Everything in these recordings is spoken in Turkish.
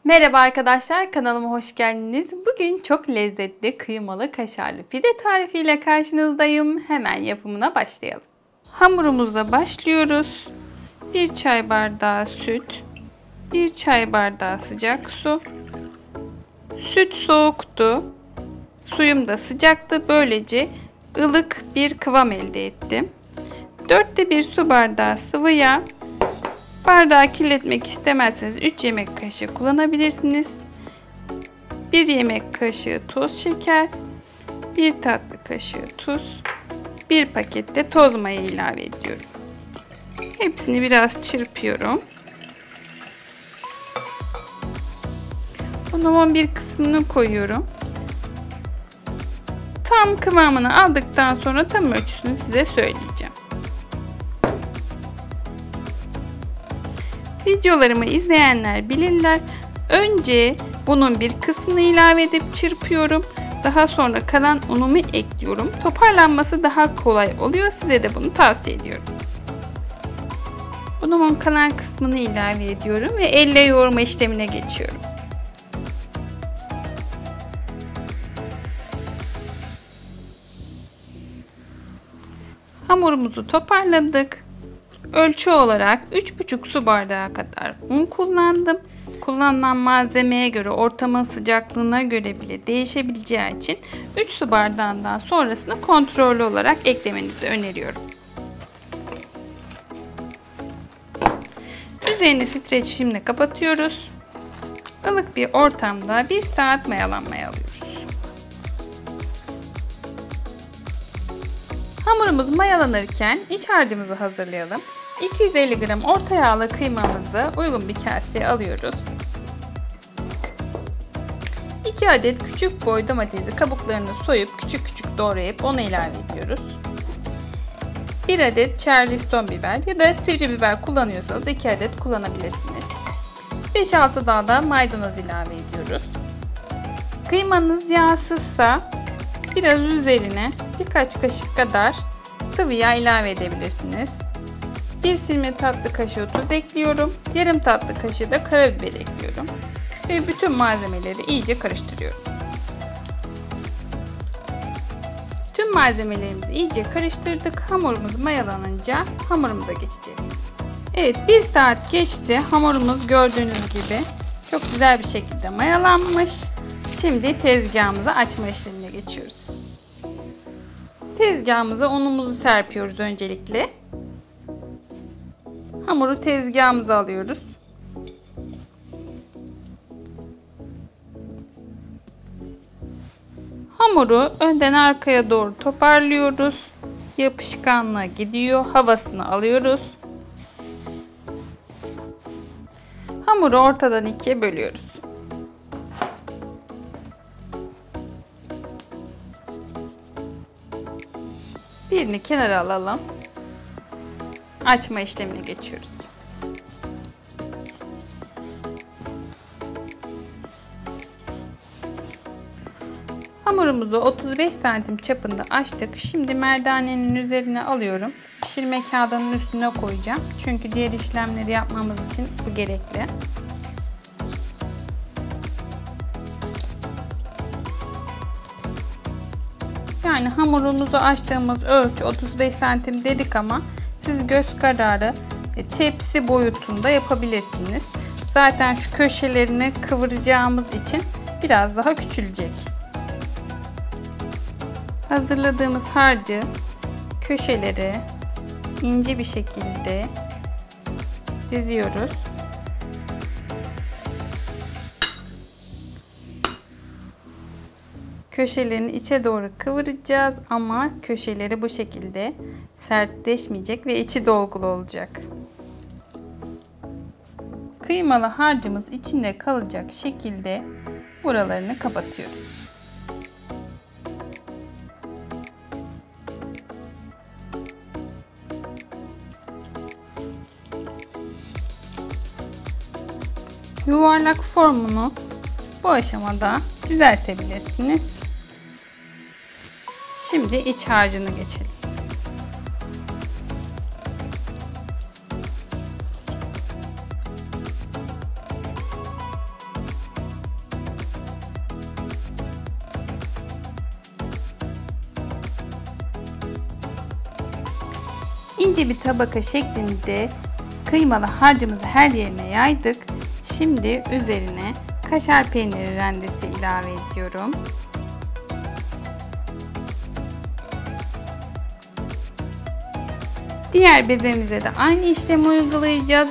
Merhaba arkadaşlar, kanalıma hoş geldiniz. Bugün çok lezzetli kıymalı kaşarlı pide tarifiyle karşınızdayım. Hemen yapımına başlayalım. Hamurumuzla başlıyoruz. 1 çay bardağı süt, 1 çay bardağı sıcak su. Süt soğuktu, suyum da sıcaktı. Böylece ılık bir kıvam elde ettim. 4'te 1 su bardağı sıvı yağ. Bardağı kirletmek istemezseniz 3 yemek kaşığı kullanabilirsiniz. 1 yemek kaşığı toz şeker, 1 tatlı kaşığı tuz, 1 paket de toz maya ilave ediyorum. Hepsini biraz çırpıyorum. Unumun bir kısmını koyuyorum. Tam kıvamını aldıktan sonra tam ölçüsünü size söyleyeceğim. Videolarımı izleyenler bilirler. Önce bunun bir kısmını ilave edip çırpıyorum. Daha sonra kalan unumu ekliyorum. Toparlanması daha kolay oluyor. Size de bunu tavsiye ediyorum. Unumun kalan kısmını ilave ediyorum ve elle yoğurma işlemine geçiyorum. Hamurumuzu toparladık. Ölçü olarak 3,5 su bardağı kadar un kullandım. Kullanılan malzemeye göre, ortamın sıcaklığına göre bile değişebileceği için 3 su bardağından sonrasını kontrollü olarak eklemenizi öneriyorum. Üzerini streç filmle kapatıyoruz. Ilık bir ortamda 1 saat mayalanmaya alıyoruz. Hamurumuz mayalanırken iç harcımızı hazırlayalım. 250 gram orta yağlı kıymamızı uygun bir kaseye alıyoruz. 2 adet küçük boy domatesi kabuklarını soyup küçük küçük doğrayıp onu ilave ediyoruz. 1 adet Charleston biber ya da sivri biber kullanıyorsanız 2 adet kullanabilirsiniz. 5-6 dal da maydanoz ilave ediyoruz. Kıymanız yağsızsa biraz üzerine birkaç kaşık kadar sıvı yağ ilave edebilirsiniz. 1 silme tatlı kaşığı tuz ekliyorum. Yarım tatlı kaşığı da karabiber ekliyorum. Ve bütün malzemeleri iyice karıştırıyorum. Tüm malzemelerimizi iyice karıştırdık. Hamurumuz mayalanınca hamurumuza geçeceğiz. Evet, 1 saat geçti. Hamurumuz gördüğünüz gibi çok güzel bir şekilde mayalanmış. Şimdi tezgahımıza açma işlemine geçiyoruz. Tezgahımıza unumuzu serpiyoruz öncelikle. Hamuru tezgahımıza alıyoruz. Hamuru önden arkaya doğru toparlıyoruz. Yapışkanlığı gidiyor. Havasını alıyoruz. Hamuru ortadan ikiye bölüyoruz. Birini kenara alalım. Açma işlemine geçiyoruz. Hamurumuzu 35 santim çapında açtık. Şimdi merdanenin üzerine alıyorum. Pişirme kağıdının üstüne koyacağım. Çünkü diğer işlemleri yapmamız için bu gerekli. Yani hamurumuzu açtığımız ölçü 35 santim dedik ama siz göz kararı tepsi boyutunda yapabilirsiniz. Zaten şu köşelerini kıvıracağımız için biraz daha küçülecek. Hazırladığımız harcı köşeleri ince bir şekilde diziyoruz. Köşelerini içe doğru kıvıracağız ama köşeleri bu şekilde sertleşmeyecek ve içi dolgulu olacak. Kıymalı harcımız içinde kalacak şekilde buralarını kapatıyoruz. Yuvarlak formunu bu aşamada düzeltebilirsiniz. Şimdi iç harcını geçelim. İnce bir tabaka şeklinde kıymalı harcımızı her yerine yaydık. Şimdi üzerine kaşar peyniri rendesi ilave ediyorum. Diğer bezemize de aynı işlemi uygulayacağız.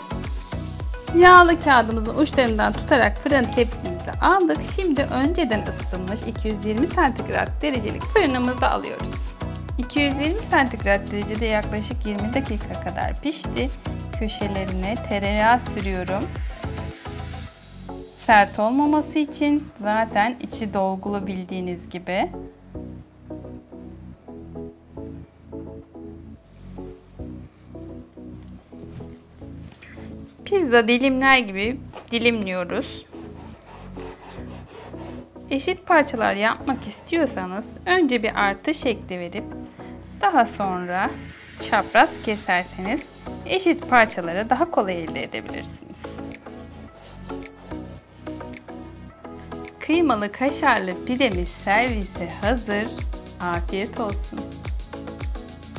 Yağlı kağıdımızın uçlarından tutarak fırın tepsimize aldık. Şimdi önceden ısıtılmış 220 santigrat derecelik fırınımıza alıyoruz. 220 santigrat derecede yaklaşık 20 dakika kadar pişti. Köşelerine tereyağı sürüyorum. Sert olmaması için zaten içi dolgulu bildiğiniz gibi. Pizza dilimler gibi dilimliyoruz. Eşit parçalar yapmak istiyorsanız önce bir artı şekli verip daha sonra çapraz keserseniz eşit parçaları daha kolay elde edebilirsiniz. Kıymalı kaşarlı pidemiz servise hazır. Afiyet olsun.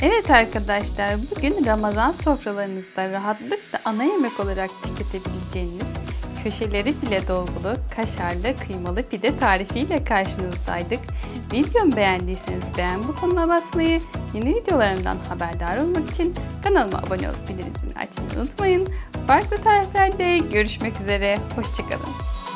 Evet arkadaşlar, bugün Ramazan sofralarınızda rahatlıkla ana yemek olarak tüketebileceğiniz köşeleri bile dolgulu kaşarlı kıymalı pide tarifiyle karşınızdaydık. Videomu beğendiyseniz beğen butonuna basmayı, yeni videolarımdan haberdar olmak için kanalıma abone olup bildirim zilini açmayı unutmayın. Farklı tariflerde görüşmek üzere, hoşçakalın.